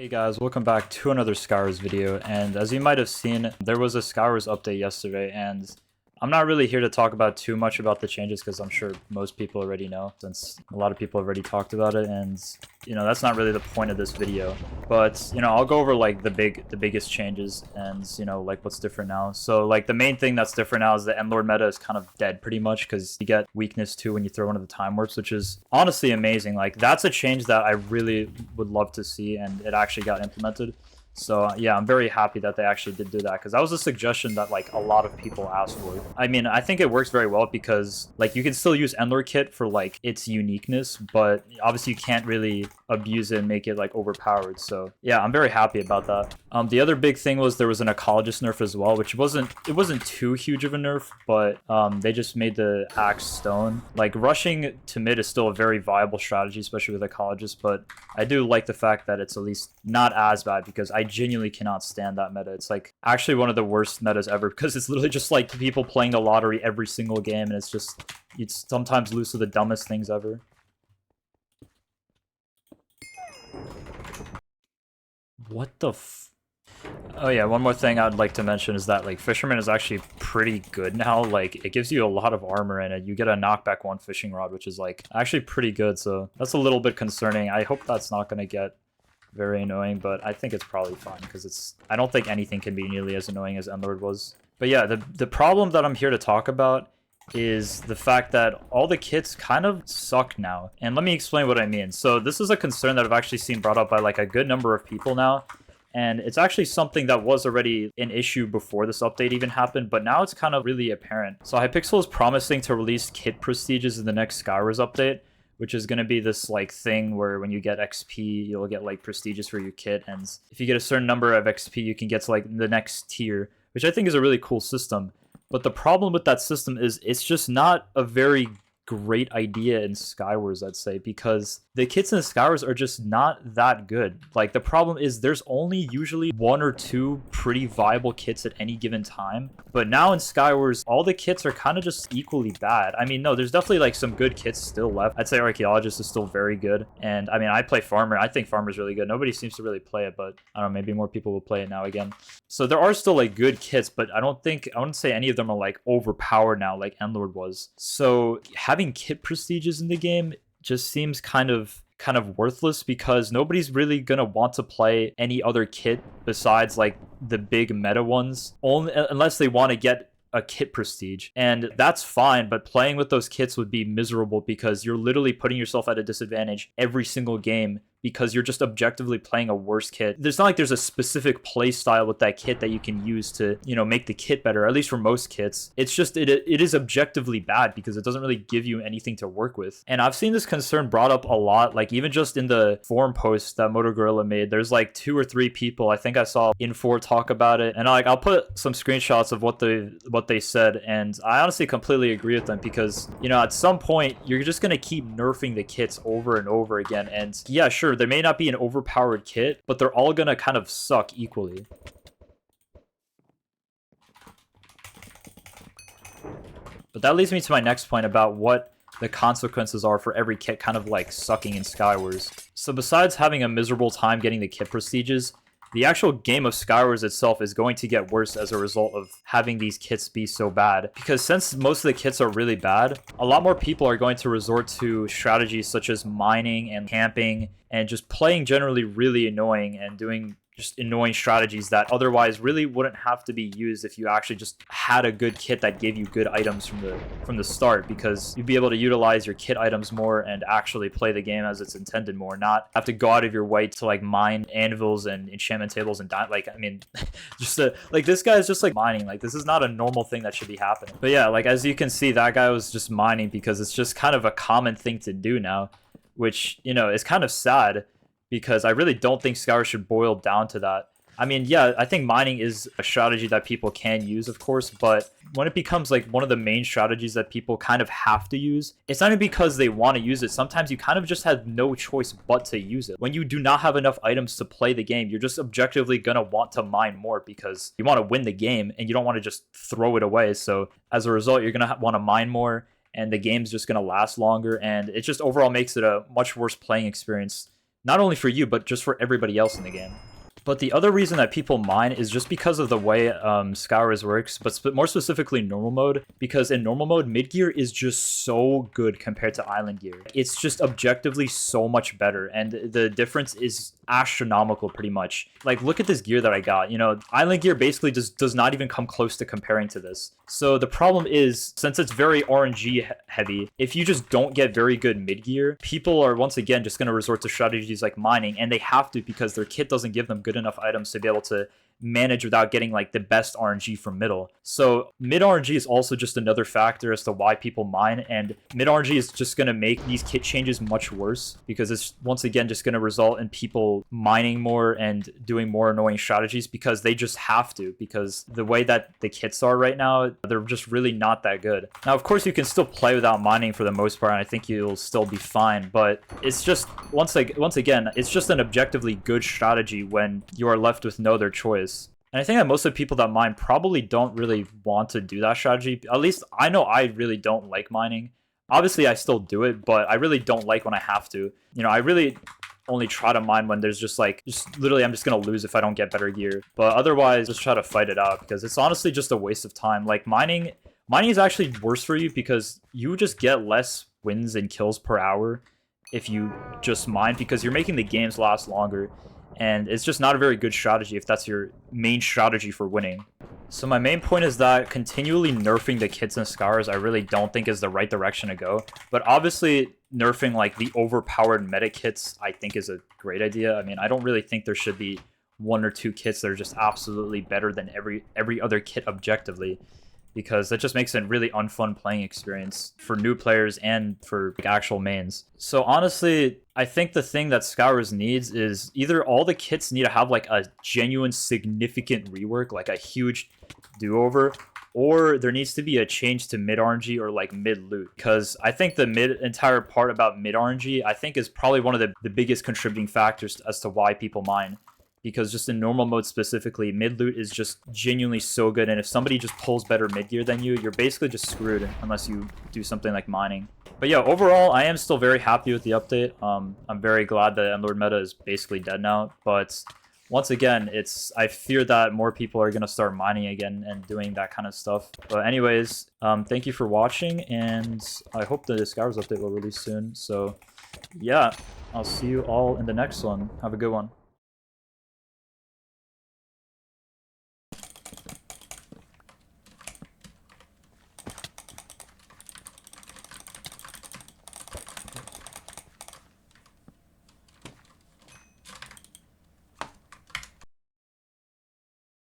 Hey guys, welcome back to another Skywars video, and as you might have seen, there was a Skywars update yesterday, and I'm not really here to talk about too much about the changes because I'm sure most people already know, since a lot of people have already talked about it, and that's not really the point of this video. But I'll go over like the biggest changes and like what's different now. So like the main thing that's different now is the Endlord meta is kind of dead pretty much because you get weakness 2 when you throw one of the time warps, which is honestly amazing. Like that's a change that I really would love to see, and it actually got implemented. So yeah, I'm very happy that they actually did do that because that was a suggestion that like a lot of people asked for. I mean, I think it works very well because like you can still use Endlord Kit for like its uniqueness, but obviously you can't really abuse it and make it like overpowered. So yeah, I'm very happy about that. The other big thing was there was an ecologist nerf as well, which wasn't too huge of a nerf, but they just made the axe stone. Like rushing to mid is still a very viable strategy, especially with ecologist, but I do like the fact that it's at least not as bad because I genuinely cannot stand that meta. It's like actually one of the worst metas ever because it's literally just like people playing the lottery every single game, and it's just you'd sometimes lose to the dumbest things ever. What the Oh yeah, one more thing I'd like to mention is that like Fisherman is actually pretty good now. Like it gives you a lot of armor and you get a knockback 1 fishing rod, which is like actually pretty good. So that's a little bit concerning. I hope that's not gonna get very annoying, but I think it's probably fine because I don't think anything can be nearly as annoying as Endlord was. But yeah, the problem that I'm here to talk about is the fact that all the kits kind of suck now. And let me explain what I mean. So this is a concern that I've actually seen brought up by like a good number of people now. And it's actually something that was already an issue before this update even happened, but now it's kind of really apparent. So hypixel is promising to release kit prestiges in the next Skywars update, which is going to be this like thing where when you get XP, you'll get like prestiges for your kit. And if you get a certain number of XP, you can get to like the next tier, which I think is a really cool system. But the problem with that system is it's just not a very great idea in Skywars, I'd say, because the kits in Skywars are just not that good. Like the problem is there's only usually 1 or 2 pretty viable kits at any given time, but now in Skywars all the kits are kind of just equally bad. I mean, no, there's definitely like some good kits still left. I'd say Archaeologist is still very good, and I mean I play Farmer. I think Farmer's really good. Nobody seems to really play it, but I don't know, maybe more people will play it now again. So there are still like good kits, but I wouldn't say any of them are like overpowered now like Endlord was. So having kit prestiges in the game just seems kind of worthless because nobody's really gonna want to play any other kit besides like the big meta ones, only unless they want to get a kit prestige, and that's fine, but playing with those kits would be miserable because you're literally putting yourself at a disadvantage every single game because you're just objectively playing a worse kit. There's not like there's a specific play style with that kit that you can use to, make the kit better, at least for most kits. It's just, it is objectively bad because it doesn't really give you anything to work with. And I've seen this concern brought up a lot, like even just in the forum post that Moto Gorilla made, there's like 2 or 3 people, I think I saw Infor talk about it, and I'll put some screenshots of what they said, and I honestly completely agree with them because, at some point, you're just gonna keep nerfing the kits over and over again, and yeah, sure, there may not be an overpowered kit, but they're all gonna kind of suck equally. But that leads me to my next point about what the consequences are for every kit kind of like sucking in Skywars. So besides having a miserable time getting the kit prestiges, the actual game of Skywars itself is going to get worse as a result of having these kits be so bad. Because since most of the kits are really bad, a lot more people are going to resort to strategies such as mining and camping and just playing generally really annoying and doing just annoying strategies that otherwise really wouldn't have to be used if you actually just had a good kit that gave you good items from the start, because you'd be able to utilize your kit items more and actually play the game as it's intended more, not have to go out of your way to like mine anvils and enchantment tables and like, I mean, like this guy is just like mining. Like this is not a normal thing that should be happening. But yeah, like as you can see, that guy was just mining because it's just kind of a common thing to do now, which is kind of sad, because I really don't think Skywars should boil down to that. I mean, yeah, I think mining is a strategy that people can use, of course, but when it becomes like one of the main strategies that people kind of have to use, it's not even because they want to use it. Sometimes you kind of just have no choice but to use it. When you do not have enough items to play the game, you're just objectively going to want to mine more because you want to win the game and you don't want to just throw it away. So as a result, you're going to want to mine more, and the game's just going to last longer, and it just overall makes it a much worse playing experience not only for you, but just for everybody else in the game. But the other reason that people mine is just because of the way skywars works, but more specifically normal mode, because in normal mode, mid gear is just so good compared to island gear. It's just objectively so much better, and the difference is astronomical pretty much. Like, look at this gear that I got. You know, island gear basically just does not even come close to comparing to this. So the problem is, since it's very RNG heavy, if you just don't get very good mid gear, people are once again just going to resort to strategies like mining, and they have to because their kit doesn't give them good enough items to be able to manage without getting like the best RNG from middle. So mid RNG is also just another factor as to why people mine, and mid RNG is just going to make these kit changes much worse because it's once again just going to result in people mining more and doing more annoying strategies because they just have to, because the way that the kits are right now, they're just really not that good. Now, of course, you can still play without mining for the most part, and I think you'll still be fine, but it's just once again, it's just an objectively good strategy when you are left with no other choice. And I think that most of the people that mine probably don't really want to do that strategy. At least I know I really don't like mining. Obviously, I still do it, but I really don't like when I have to. You know, I really only try to mine when there's just literally I'm just going to lose if I don't get better gear. But otherwise, just try to fight it out because it's honestly just a waste of time. Like, mining is actually worse for you because you just get less wins and kills per hour if you just mine, because you're making the games last longer. And it's just not a very good strategy if that's your main strategy for winning. So my main point is that continually nerfing the kits and skywars I really don't think is the right direction to go. But obviously nerfing like the overpowered meta kits I think is a great idea. I mean, I don't really think there should be one or two kits that are just absolutely better than every other kit objectively, because that just makes it a really unfun playing experience for new players and for like, actual mains. So honestly, I think the thing that skywars needs is either all the kits need to have like a genuine significant rework, like a huge do-over, or there needs to be a change to mid RNG or like mid loot, because I think the entire part about mid RNG I think is probably one of the biggest contributing factors as to why people mine. Because just in normal mode specifically, mid loot is just genuinely so good, and if somebody just pulls better mid gear than you, you're basically just screwed unless you do something like mining. But yeah, overall, I am still very happy with the update. I'm very glad that Endlord meta is basically dead now, but once again, I fear that more people are going to start mining again and doing that kind of stuff. But anyways, thank you for watching, and I hope the skywars update will release soon. So yeah, I'll see you all in the next one. Have a good one.